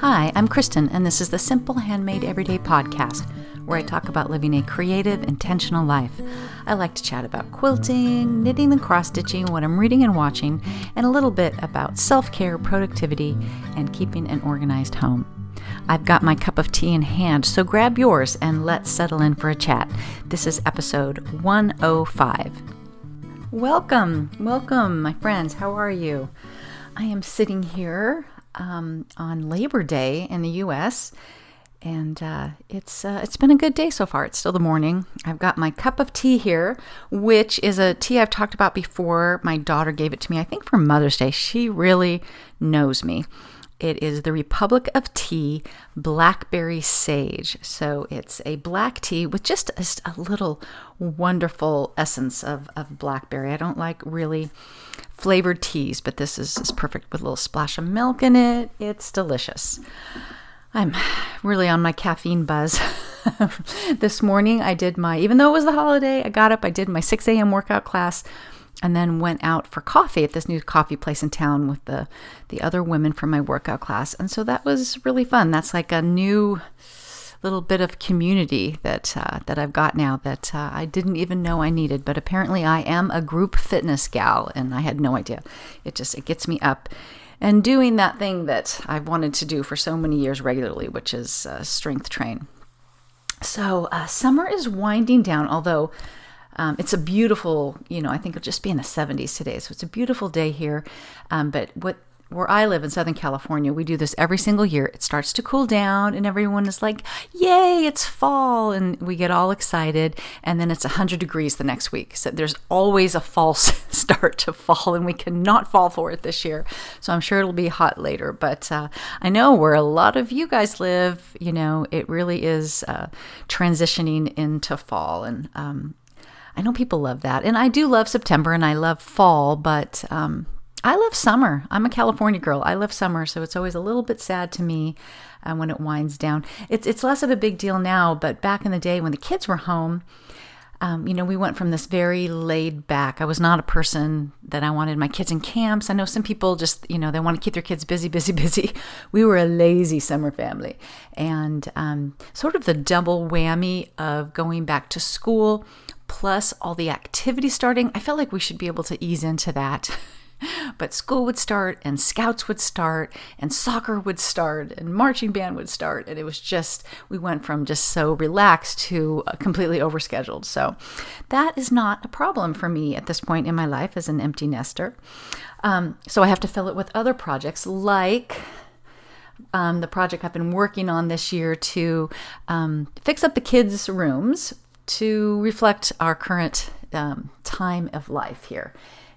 Hi, I'm Kristen, and this is the Simple Handmade Everyday Podcast, where I talk about living a creative, intentional life. I like to chat about quilting, knitting and cross-stitching, what I'm reading and watching, and a little bit about self-care, productivity, and keeping an organized home. I've got my cup of tea in hand, so grab yours and let's settle in for a chat. This is episode 105. Welcome, my friends. How are you? I am sitting here on Labor Day in the U.S., and it's been a good day so far. It's still the morning. I've got my cup of tea here, which is a tea I've talked about before. My daughter gave it to me, I think, for Mother's Day. She really knows me. It is the Republic of Tea Blackberry Sage. So it's a black tea with just a little wonderful essence of blackberry. I don't like really flavored teas, but this is perfect with a little splash of milk in it. It's delicious. I'm really on my caffeine buzz. This morning I did even though it was the holiday, I got up, I did my 6 a.m. workout class, and then went out for coffee at this new coffee place in town with the other women from my workout class. And so that was really fun. That's like a new little bit of community that I've got now that I didn't even know I needed. But apparently I am a group fitness gal, and I had no idea. It gets me up and doing that thing that I've wanted to do for so many years regularly, which is strength train. So summer is winding down, although it's a beautiful, I think it'll just be in the 70s today. So it's a beautiful day here. But where I live in Southern California, we do this every single year. It starts to cool down and everyone is like, yay, it's fall. And we get all excited. And then it's 100 degrees the next week. So there's always a false start to fall, and we cannot fall for it this year. So I'm sure it'll be hot later. But I know where a lot of you guys live, it really is transitioning into fall. And I know people love that. And I do love September and I love fall, but I love summer. I'm a California girl. I love summer, so it's always a little bit sad to me when it winds down. It's less of a big deal now, but back in the day when the kids were home, we went from this very laid back. I was not a person that I wanted my kids in camps. I know some people just, they want to keep their kids busy. We were a lazy summer family. And sort of the double whammy of going back to school plus all the activity starting. I felt like we should be able to ease into that. But school would start, and scouts would start, and soccer would start, and marching band would start. And it was we went from just so relaxed to completely overscheduled. So that is not a problem for me at this point in my life as an empty nester. So I have to fill it with other projects like the project I've been working on this year to fix up the kids' rooms to reflect our current time of life here.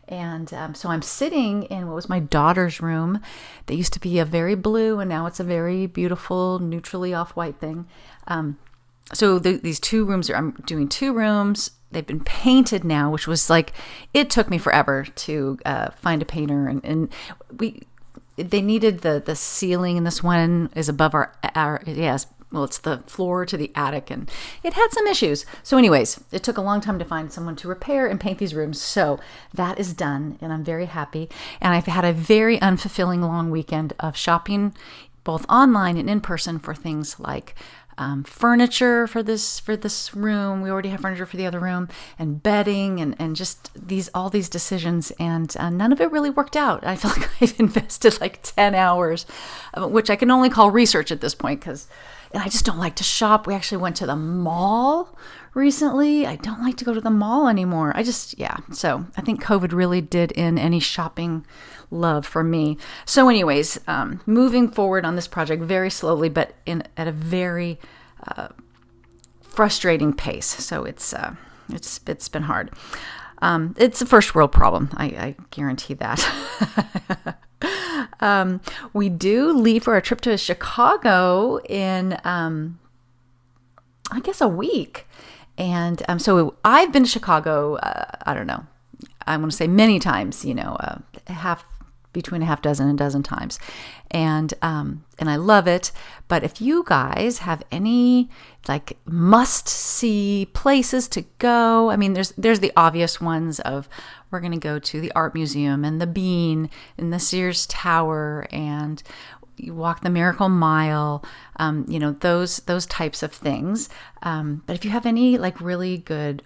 And so I'm sitting in what was my daughter's room. They used to be a very blue, and now it's a very beautiful, neutrally off-white thing. So these two rooms, I'm doing 2 rooms. They've been painted now, which was it took me forever to find a painter. And they needed the ceiling, and this one is above it's the floor to the attic, and it had some issues. So anyways, it took a long time to find someone to repair and paint these rooms. So that is done, and I'm very happy. And I've had a very unfulfilling long weekend of shopping, both online and in person, for things like furniture for this room. We already have furniture for the other room, and bedding, and just all these decisions, and none of it really worked out. I feel like I've invested 10 hours, which I can only call research at this point, and I just don't like to shop. We actually went to the mall recently. I don't like to go to the mall anymore. So I think COVID really did end any shopping love for me. So anyways, moving forward on this project very slowly, but at a very frustrating pace. So it's been hard. It's a first world problem. I guarantee that. We do leave for a trip to Chicago in, I guess, a week. And so I've been to Chicago, I don't know, I want to say many times, between a half dozen and a dozen times. And I love it. But if you guys have any must-see places to go, I mean, there's the obvious ones of we're going to go to the art museum and the Bean and the Sears Tower and you walk the miracle mile, those types of things. But if you have any like really good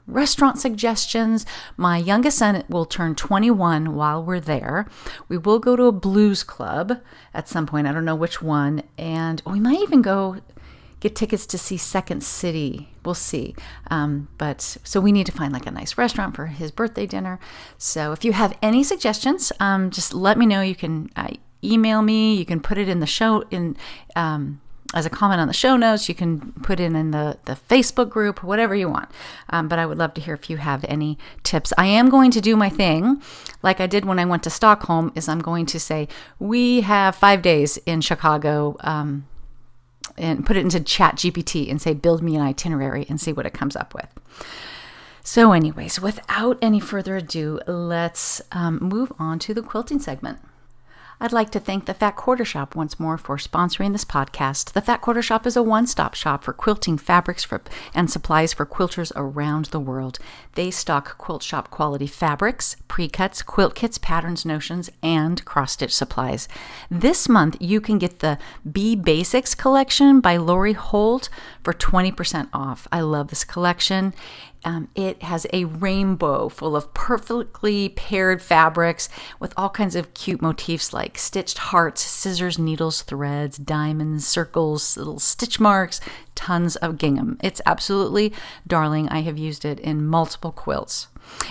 restaurant suggestions, my youngest son will turn 21 while we're there. We will go to a blues club at some point. I don't know which one. And we might even go get tickets to see Second City. We'll see. So we need to find like a nice restaurant for his birthday dinner. So if you have any suggestions, just let me know. You can email me. You can put it in the show as a comment on the show notes. You can put it in the Facebook group, whatever you want. But I would love to hear if you have any tips. I am going to do my thing like I did when I went to Stockholm, is I'm going to say, we have 5 days in Chicago, and put it into Chat GPT and say, build me an itinerary, and see what it comes up with. So anyways, without any further ado, let's move on to the quilting segment. I'd like to thank the Fat Quarter Shop once more for sponsoring this podcast. The Fat Quarter Shop is a one-stop shop for quilting fabrics and supplies for quilters around the world. They stock quilt shop quality fabrics, pre-cuts, quilt kits, patterns, notions, and cross-stitch supplies. This month, you can get the Be Basics collection by Lori Holt for 20% off. I love this collection. It has a rainbow full of perfectly paired fabrics with all kinds of cute motifs like stitched hearts, scissors, needles, threads, diamonds, circles, little stitch marks, tons of gingham. It's absolutely darling. I have used it in multiple quilts.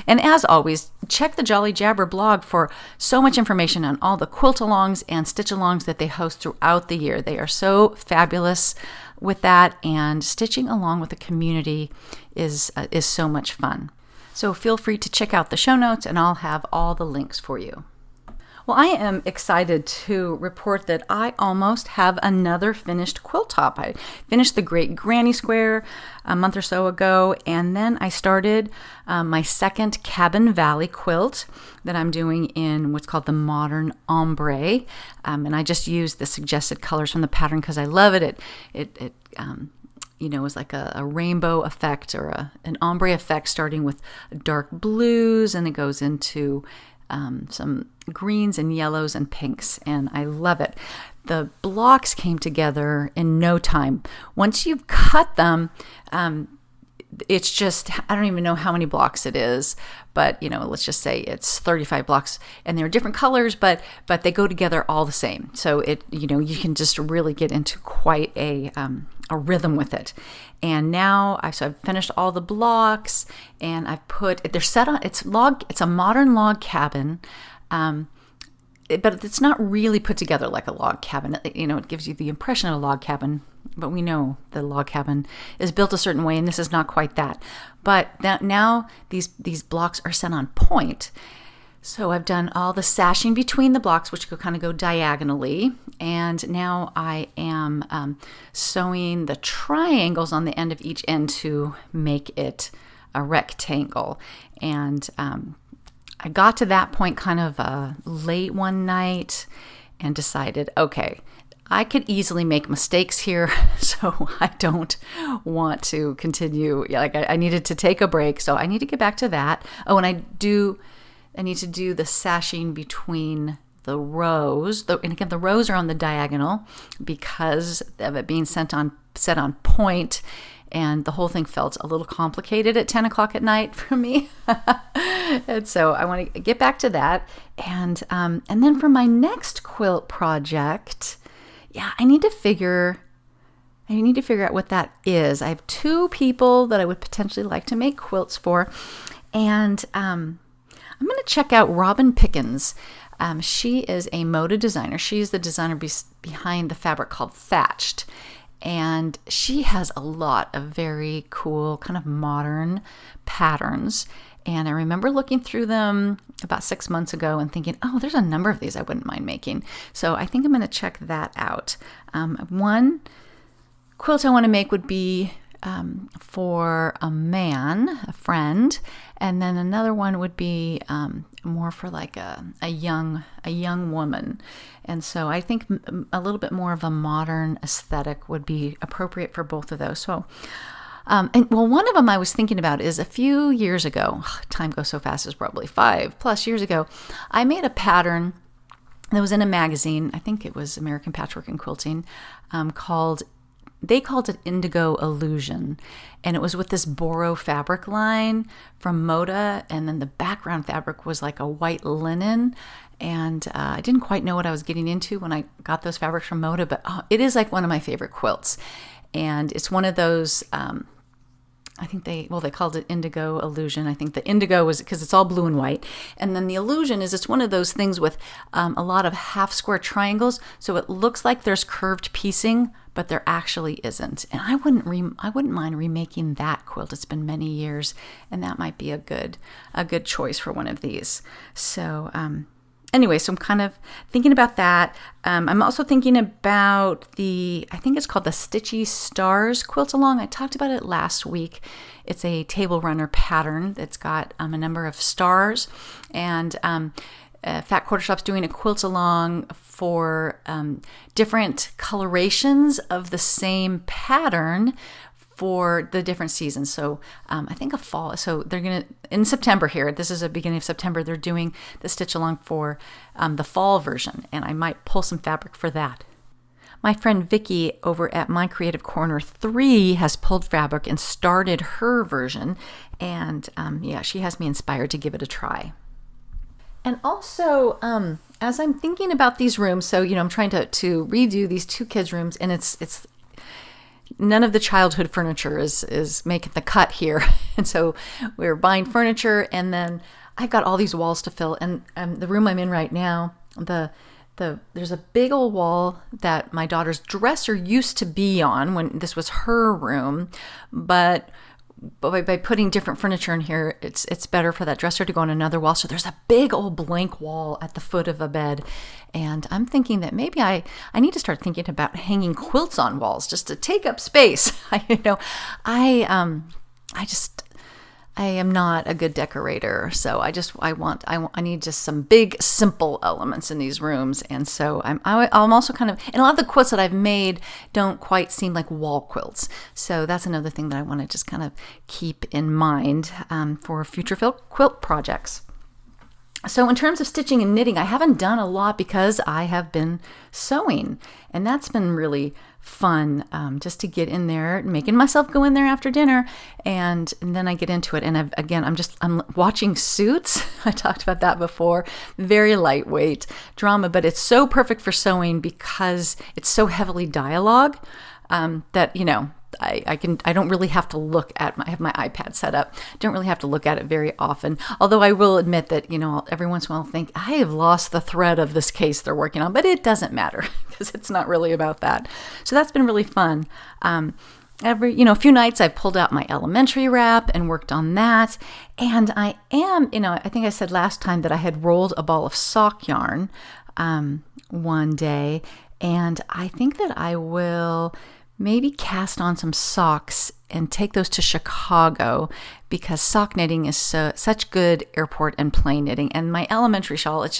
And as always, check the Jolly Jabber blog for so much information on all the quilt-alongs and stitch-alongs that they host throughout the year. They are so fabulous with that, and stitching along with the community is so much fun. So feel free to check out the show notes, and I'll have all the links for you. Well, I am excited to report that I almost have another finished quilt top. I finished the Great Granny Square a month or so ago, and then I started my second Cabin Valley quilt that I'm doing in what's called the Modern Ombre. And I just used the suggested colors from the pattern because I love it. It was like a rainbow effect, or an ombre effect, starting with dark blues, and it goes into some greens and yellows and pinks, and I love it. The blocks came together in no time. Once you've cut them, it's just, I don't even know how many blocks it is, but let's just say it's 35 blocks, and they're different colors, but they go together all the same. So you can just really get into quite a rhythm with it. And now I've finished all the blocks, and they're set on, it's a modern log cabin, but it's not really put together like a log cabin. It gives you the impression of a log cabin, but we know the log cabin is built a certain way, and this is not quite that. But now these blocks are set on point. So I've done all the sashing between the blocks, which kind of go diagonally, and now I am sewing the triangles on the end of each end to make it a rectangle. And I got to that point kind of late one night and decided, okay, I could easily make mistakes here, so I don't want to continue. I needed to take a break, so I need to get back to that. Oh, and I need to do the sashing between the rows. And again, the rows are on the diagonal because of it being set on point, and the whole thing felt a little complicated at 10 o'clock at night for me. And so I want to get back to that. And then for my next quilt project, I need to figure out what that is. I have 2 people that I would potentially like to make quilts for, and I'm going to check out Robin Pickens. She is a moda designer. She's the designer behind the fabric called Thatched. And she has a lot of very cool kind of modern patterns. And I remember looking through them about 6 months ago and thinking, oh, there's a number of these I wouldn't mind making. So I think I'm going to check that out. One quilt I want to make would be for a man, a friend, and then another one would be more for like a young woman. And so I think a little bit more of a modern aesthetic would be appropriate for both of those. So one of them I was thinking about is a few years ago, time goes so fast, it's probably 5+ years ago, I made a pattern that was in a magazine, I think it was American Patchwork and Quilting, they called it Indigo Illusion. And it was with this Boro fabric line from Moda. And then the background fabric was like a white linen. And I didn't quite know what I was getting into when I got those fabrics from Moda, but it is like one of my favorite quilts. And it's one of those, I think they called it Indigo Illusion. I think the indigo was because it's all blue and white. And then the illusion is it's one of those things with a lot of half square triangles. So it looks like there's curved piecing, but there actually isn't. And I wouldn't mind remaking that quilt. It's been many years, and that might be a good choice for one of these. So, anyway, so I'm kind of thinking about that. I'm also thinking about I think it's called the Stitchy Stars quilt along. I talked about it last week. It's a table runner pattern that's got a number of stars, and Fat Quarter Shop's doing a quilt along for different colorations of the same pattern for the different seasons. So I think a fall. So they're going to, in September here, this is the beginning of September, they're doing the stitch along for the fall version. And I might pull some fabric for that. My friend Vicki over at My Creative Corner 3 has pulled fabric and started her version. And she has me inspired to give it a try. And also, as I'm thinking about these rooms, so, I'm trying to redo these 2 kids' rooms, and it's none of the childhood furniture is making the cut here. And so we're buying furniture, and then I've got all these walls to fill. And the room I'm in right now, there's a big old wall that my daughter's dresser used to be on when this was her room, but by putting different furniture in here, it's better for that dresser to go on another wall. So there's a big old blank wall at the foot of a bed. And I'm thinking that maybe I need to start thinking about hanging quilts on walls just to take up space. I am not a good decorator, so I need just some big, simple elements in these rooms. And so I'm also kind of, and a lot of the quilts that I've made don't quite seem like wall quilts. So that's another thing that I want to just kind of keep in mind for future quilt projects. So in terms of stitching and knitting, I haven't done a lot because I have been sewing, and that's been really fun, just to get in there, making myself go in there after dinner, and then I get into it. And I'm watching Suits. I talked about that before. Very lightweight drama, but it's so perfect for sewing because it's so heavily dialogue that I don't really have to look at I have my iPad set up. Don't really have to look at it very often. Although I will admit that, every once in a while I'll think I have lost the thread of this case they're working on, but it doesn't matter because it's not really about that. So that's been really fun. A few nights I've pulled out my elementary wrap and worked on that. And I am, I think I said last time that I had rolled a ball of sock yarn one day, and I think that I will maybe cast on some socks and take those to Chicago because sock knitting is such good airport and plane knitting. And my elementary shawl, it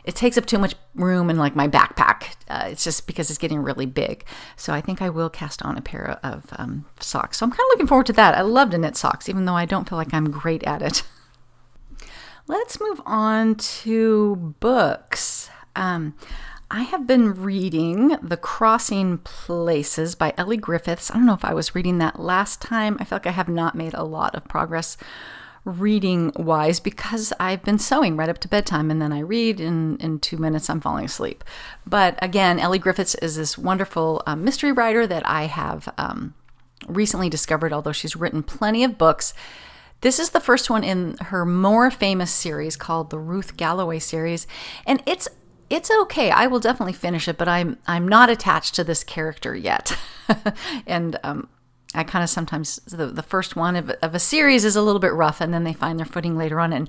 takes up too much room in like my backpack. It's just because it's getting really big. So I think I will cast on a pair of socks. So I'm kind of looking forward to that. I love to knit socks, even though I don't feel like I'm great at it. Let's move on to books. I have been reading The Crossing Places by Ellie Griffiths. I don't know if I was reading that last time. I feel like I have not made a lot of progress reading-wise because I've been sewing right up to bedtime, and then I read, and in 2 minutes I'm falling asleep. But again, Ellie Griffiths is this wonderful mystery writer that I have recently discovered, although she's written plenty of books. This is the first one in her more famous series called the Ruth Galloway series, and it's okay. I will definitely finish it, but I'm not attached to this character yet. And I kind of sometimes, the first one of a series is a little bit rough, and then they find their footing later on. And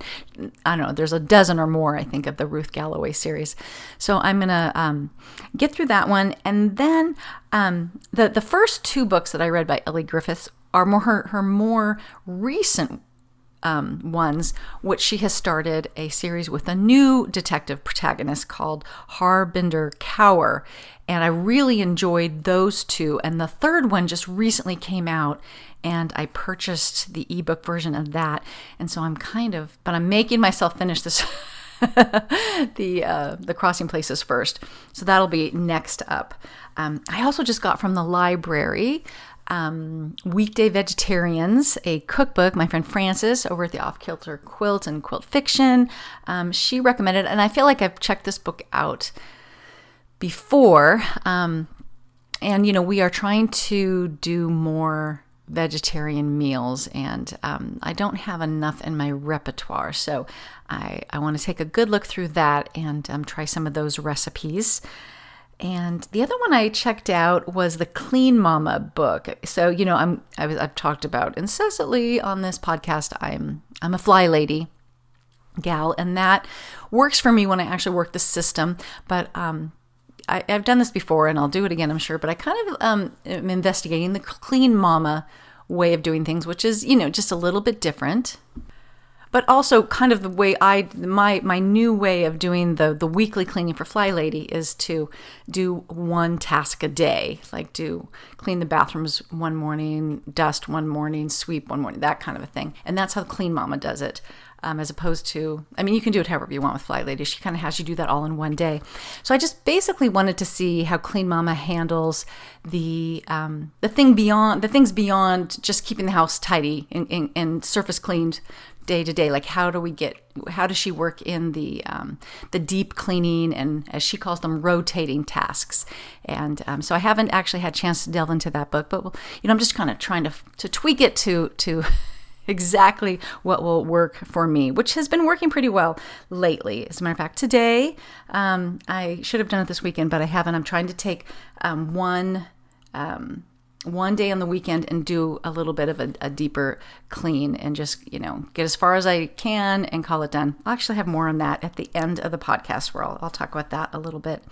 I don't know, there's a dozen or more, I think, of the Ruth Galloway series. So I'm going to get through that one. And then the first 2 books that I read by Ellie Griffiths are her more recent ones, which she has started a series with a new detective protagonist called Harbinder Kaur. And I really enjoyed those 2. And the third one just recently came out, and I purchased the ebook version of that. And so I'm making myself finish this the crossing places first. So that'll be next up. I also just got from the library Weekday Vegetarians, a cookbook. My friend Frances over at the Off Kilter Quilt and Quilt Fiction, she recommended, and I feel like I've checked this book out before. And we are trying to do more vegetarian meals, and I don't have enough in my repertoire, so I want to take a good look through that and try some of those recipes. And the other one I checked out was the Clean Mama book. So, I've talked about incessantly on this podcast, I'm a fly lady gal, and that works for me when I actually work the system. But I've done this before, and I'll do it again, I'm sure. But I kind of am investigating the Clean Mama way of doing things, which is, just a little bit different. But also kind of the way my new way of doing the weekly cleaning for Fly Lady is to do one task a day, like clean the bathrooms one morning, dust one morning, sweep one morning, that kind of a thing. And that's how Clean Mama does it, as opposed to, you can do it however you want with Fly Lady. She kind of has you do that all in one day. So I just basically wanted to see how Clean Mama handles the things beyond just keeping the house tidy and surface cleaned day to day. Like how does she work in the deep cleaning and, as she calls them, rotating tasks. And so I haven't actually had a chance to delve into that book, but I'm just kind of trying to tweak it to exactly what will work for me, which has been working pretty well lately. As a matter of fact, today, I should have done it this weekend, but I haven't. I'm trying to take one day on the weekend and do a little bit of a deeper clean and just, get as far as I can and call it done. I'll actually have more on that at the end of the podcast, where I'll talk about that a little bit.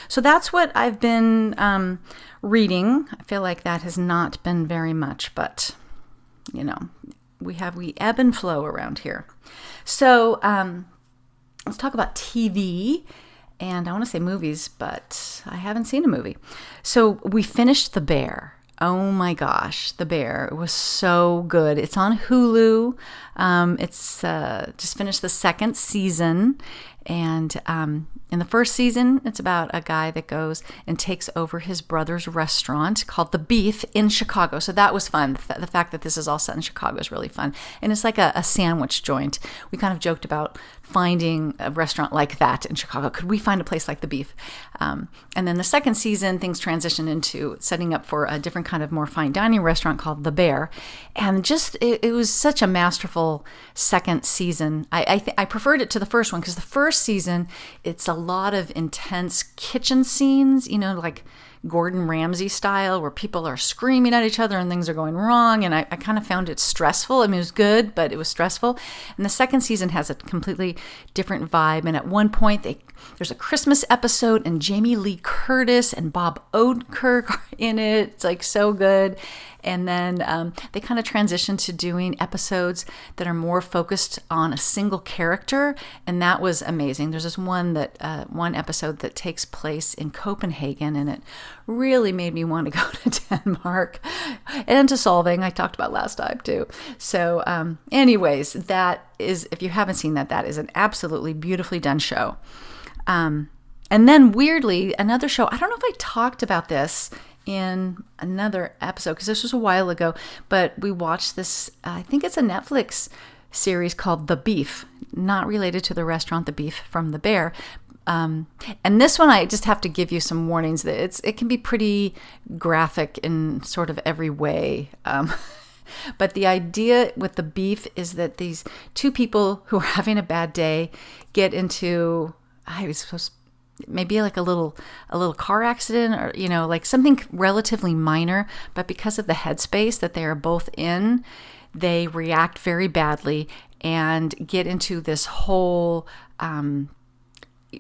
So that's what I've been reading. I feel like that has not been very much, but, we ebb and flow around here. So let's talk about TV. And I want to say movies, but I haven't seen a movie. So we finished The Bear. Oh my gosh, The Bear. It was so good. It's on Hulu. It's just finished the second season. And in the first season, it's about a guy that goes and takes over his brother's restaurant called The Beef in Chicago. So that was fun. The fact that this is all set in Chicago is really fun. And it's like a sandwich joint. We kind of joked about finding a restaurant like that in Chicago. Could we find a place like The Beef? And then the second season, things transition into setting up for a different kind of more fine dining restaurant called The Bear. And just, it was such a masterful second season. I preferred it to the first one, because the first season, it's a lot of intense kitchen scenes, like Gordon Ramsay style, where people are screaming at each other and things are going wrong. And I kind of found it stressful. It was good, but it was stressful. And the second season has a completely different vibe. And at one point, there's a Christmas episode, and Jamie Lee Curtis and Bob Odenkirk are in it. It's like so good. And then they kind of transition to doing episodes that are more focused on a single character, and that was amazing. There's this one episode that takes place in Copenhagen, and it really made me want to go to Denmark and to Solving. I talked about last time too. So, anyways, that is, if you haven't seen that is an absolutely beautifully done show. And then weirdly, another show. I don't know if I talked about this in another episode, because this was a while ago, but we watched this, I think it's a Netflix series called The Beef, not related to the restaurant The Beef from The Bear. And this one, I just have to give you some warnings that it can be pretty graphic in sort of every way. But the idea with The Beef is that these two people who are having a bad day get into, maybe like a little car accident, or like something relatively minor, but because of the headspace that they are both in, they react very badly and get into this whole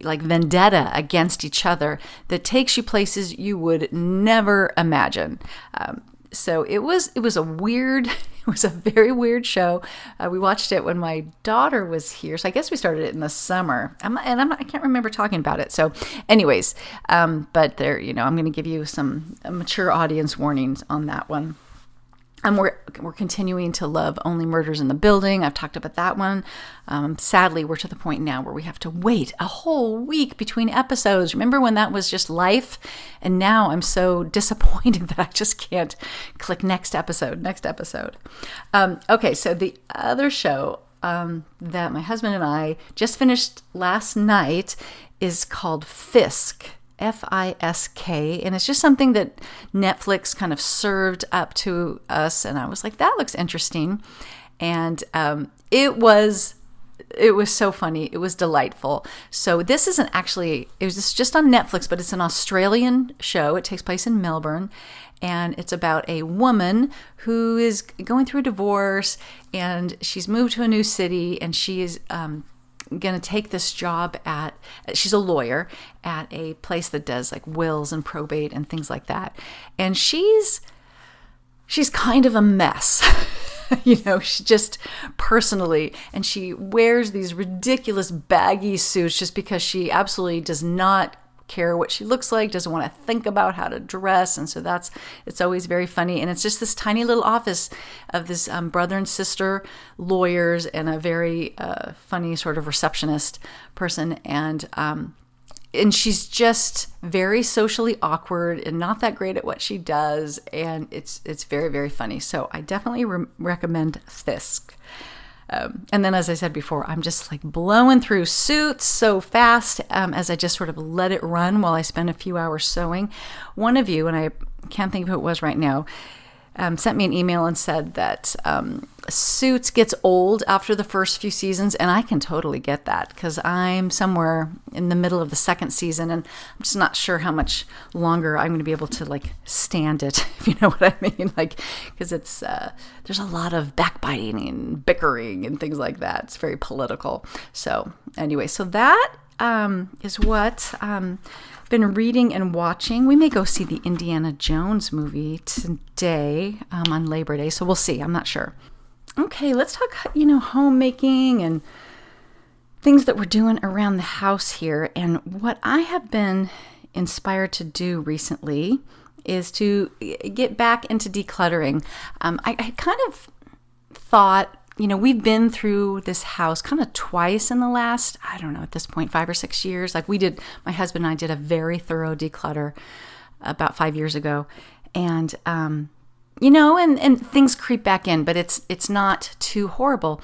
like vendetta against each other that takes you places you would never imagine. So it was a very weird show. We watched it when my daughter was here. So I guess we started it in the summer. I can't remember talking about it. So anyways, but there, I'm going to give you some mature audience warnings on that one. And we're continuing to love Only Murders in the Building. I've talked about that one. Sadly, we're to the point now where we have to wait a whole week between episodes. Remember when that was just life? And now I'm so disappointed that I just can't click next episode. Okay, so the other show that my husband and I just finished last night is called Fisk. Fisk, and it's just something that Netflix kind of served up to us, and I was like, that looks interesting. And it was so funny. It was delightful. So this isn't actually, it was just on Netflix, but it's an Australian show. It takes place in Melbourne, and it's about a woman who is going through a divorce, and she's moved to a new city, and she is going to take this job she's a lawyer at a place that does like wills and probate and things like that. And she's kind of a mess, she just personally, and she wears these ridiculous baggy suits just because she absolutely does not care what she looks like, doesn't want to think about how to dress. And so it's always very funny. And it's just this tiny little office of this brother and sister lawyers and a very funny sort of receptionist person. And she's just very socially awkward and not that great at what she does. And it's very, very funny. So I definitely recommend Fisk. And then, as I said before, I'm just like blowing through Suits so fast as I just sort of let it run while I spend a few hours sewing. One of you, and I can't think of who it was right now, sent me an email and said that Suits gets old after the first few seasons, and I can totally get that because I'm somewhere in the middle of the second season, and I'm just not sure how much longer I'm going to be able to like stand it, if you know what I mean, like because it's there's a lot of backbiting and bickering and things like that. It's very political. So anyway, so that is what been reading and watching. We may go see the Indiana Jones movie today on Labor Day, so we'll see. I'm not sure. Okay, let's talk, homemaking and things that we're doing around the house here. And what I have been inspired to do recently is to get back into decluttering. I kind of thought, we've been through this house kind of twice in the last, I don't know, at this point, 5 or 6 years. Like my husband and I did a very thorough declutter about 5 years ago. And, and things creep back in, but it's not too horrible.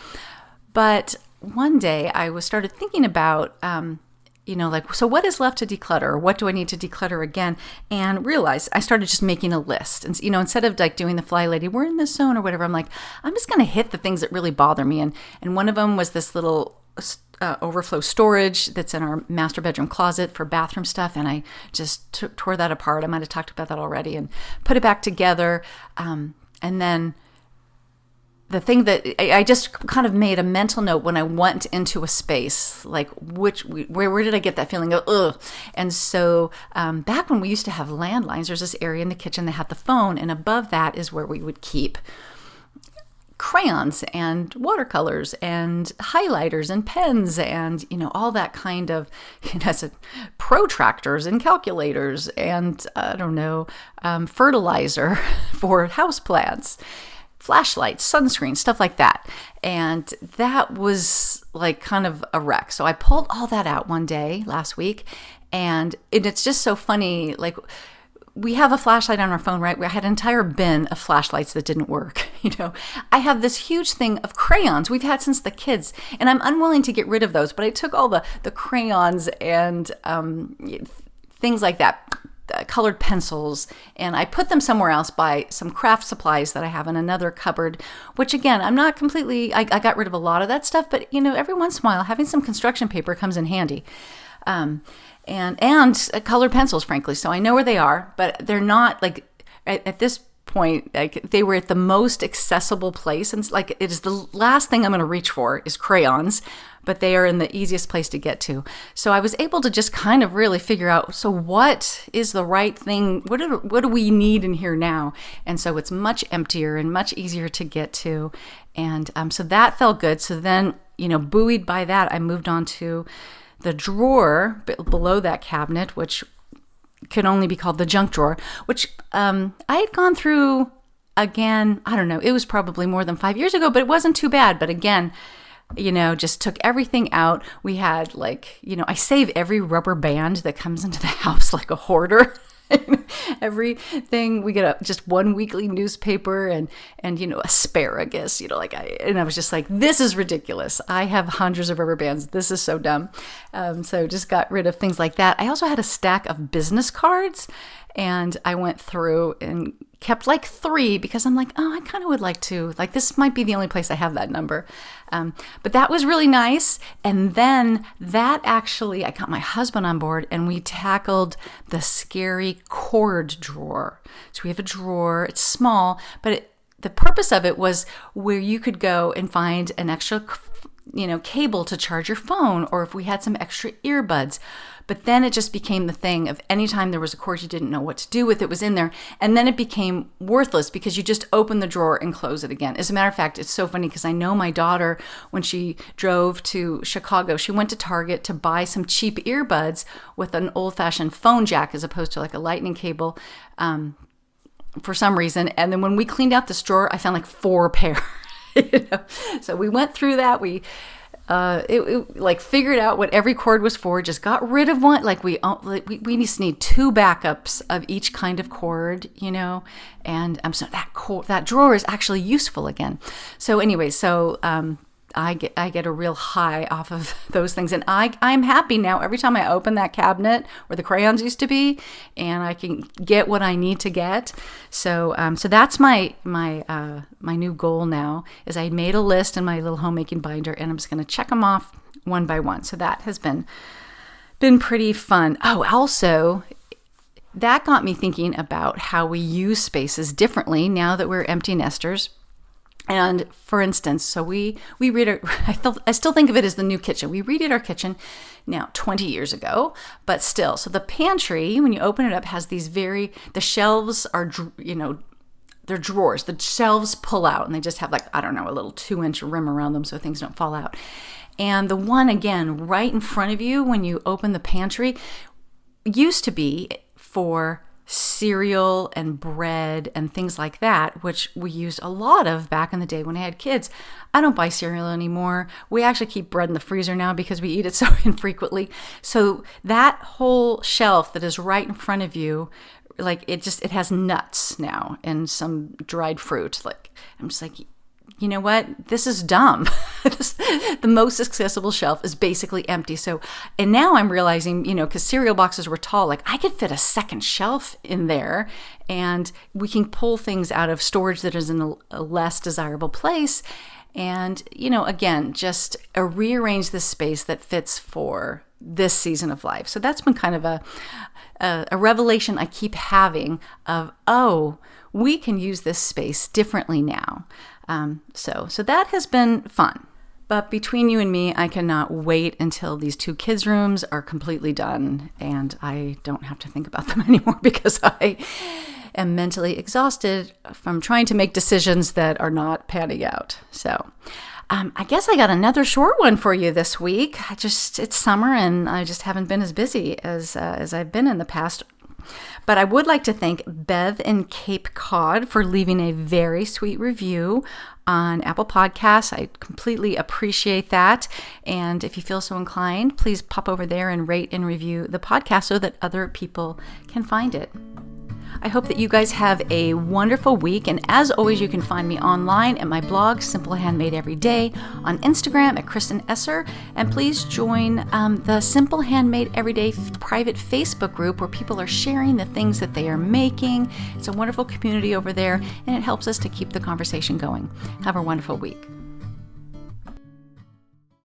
But one day I started thinking about, so what is left to declutter? Or what do I need to declutter again? And realized I started just making a list. And, instead of like doing the fly lady, we're in this zone or whatever, I'm like, I'm just going to hit the things that really bother me. And one of them was this little overflow storage that's in our master bedroom closet for bathroom stuff. And I just tore that apart. I might have talked about that already and put it back together. And then the thing that I just kind of made a mental note when I went into a space, like where did I get that feeling of ugh? And so back when we used to have landlines, there's this area in the kitchen that had the phone, and above that is where we would keep crayons and watercolors and highlighters and pens and all that kind of protractors and calculators and fertilizer for houseplants, flashlights, sunscreen, stuff like that. And that was like kind of a wreck. So I pulled all that out one day last week, and it's just so funny. Like, we have a flashlight on our phone, right? I had an entire bin of flashlights that didn't work. I have this huge thing of crayons we've had since the kids, and I'm unwilling to get rid of those. But I took all the crayons and things like that, colored pencils, and I put them somewhere else by some craft supplies that I have in another cupboard, which again, I'm not completely, I got rid of a lot of that stuff, but every once in a while, having some construction paper comes in handy. And colored pencils, frankly. So I know where they are, but they're not like at this point, like they were at the most accessible place. And like, it is the last thing I'm going to reach for is crayons, but they are in the easiest place to get to. So I was able to just kind of really figure out, so what is the right thing? What do we need in here now? And so it's much emptier and much easier to get to. And so that felt good. So then, buoyed by that, I moved on to the drawer below that cabinet, which could only be called the junk drawer, which I had gone through again, I don't know, it was probably more than 5 years ago, but it wasn't too bad. But again, just took everything out. We had I save every rubber band that comes into the house like a hoarder. Everything, we get just one weekly newspaper and asparagus, I was just like, this is ridiculous. I have hundreds of rubber bands. This is so dumb. So just got rid of things like that. I also had a stack of business cards, and I went through and kept 3 because I'm like, oh, I kind of would like to, this might be the only place I have that number. But that was really nice. And then I got my husband on board, and we tackled the scary cord drawer. So we have a drawer, it's small, but the purpose of it was where you could go and find an extra cable to charge your phone, or if we had some extra earbuds. But then it just became the thing of anytime there was a cord you didn't know what to do with, it was in there. And then it became worthless because you just open the drawer and close it again. As a matter of fact, it's so funny because I know my daughter, when she drove to Chicago, she went to Target to buy some cheap earbuds with an old-fashioned phone jack as opposed to a lightning cable for some reason. And then when we cleaned out this drawer, I found 4 pair. So we went through that. We figured out what every cord was for, just got rid of one. We just need 2 backups of each kind of cord, and so that drawer is actually useful again. So anyway, I get a real high off of those things, and I'm happy now every time I open that cabinet where the crayons used to be, and I can get what I need to get. So that's my new goal now. Is I made a list in my little homemaking binder, and I'm just going to check them off one by one. So that has been pretty fun. Oh, also, that got me thinking about how we use spaces differently now that we're empty nesters. And for instance, so we I still think of it as the new kitchen. We redid our kitchen now 20 years ago, but still. So the pantry, when you open it up, has these the shelves are, they're drawers. The shelves pull out, and they just have a little 2-inch rim around them so things don't fall out. And the one, again, right in front of you when you open the pantry used to be for cereal and bread and things like that, which we used a lot of back in the day when I had kids. I don't buy cereal anymore. We actually keep bread in the freezer now because we eat it so infrequently. So that whole shelf that is right in front of you, it has nuts now and some dried fruit. I'm just like, you know what? This is dumb. The most accessible shelf is basically empty. So, and now I'm realizing, because cereal boxes were tall, I could fit a second shelf in there, and we can pull things out of storage that is in a less desirable place. And, again, just rearrange the space that fits for this season of life. So that's been kind of a revelation I keep having of, we can use this space differently now. So that has been fun. But between you and me, I cannot wait until these 2 kids' rooms are completely done and I don't have to think about them anymore, because I am mentally exhausted from trying to make decisions that are not panning out. So I guess I got another short one for you this week. It's summer and I just haven't been as busy as I've been in the past. But I would like to thank Bev in Cape Cod for leaving a very sweet review on Apple Podcasts. I completely appreciate that. And if you feel so inclined, please pop over there and rate and review the podcast so that other people can find it. I hope that you guys have a wonderful week. And as always, you can find me online at my blog, Simple Handmade Everyday, on Instagram at Kristen Esser. And please join the Simple Handmade Everyday private Facebook group where people are sharing the things that they are making. It's a wonderful community over there, and it helps us to keep the conversation going. Have a wonderful week.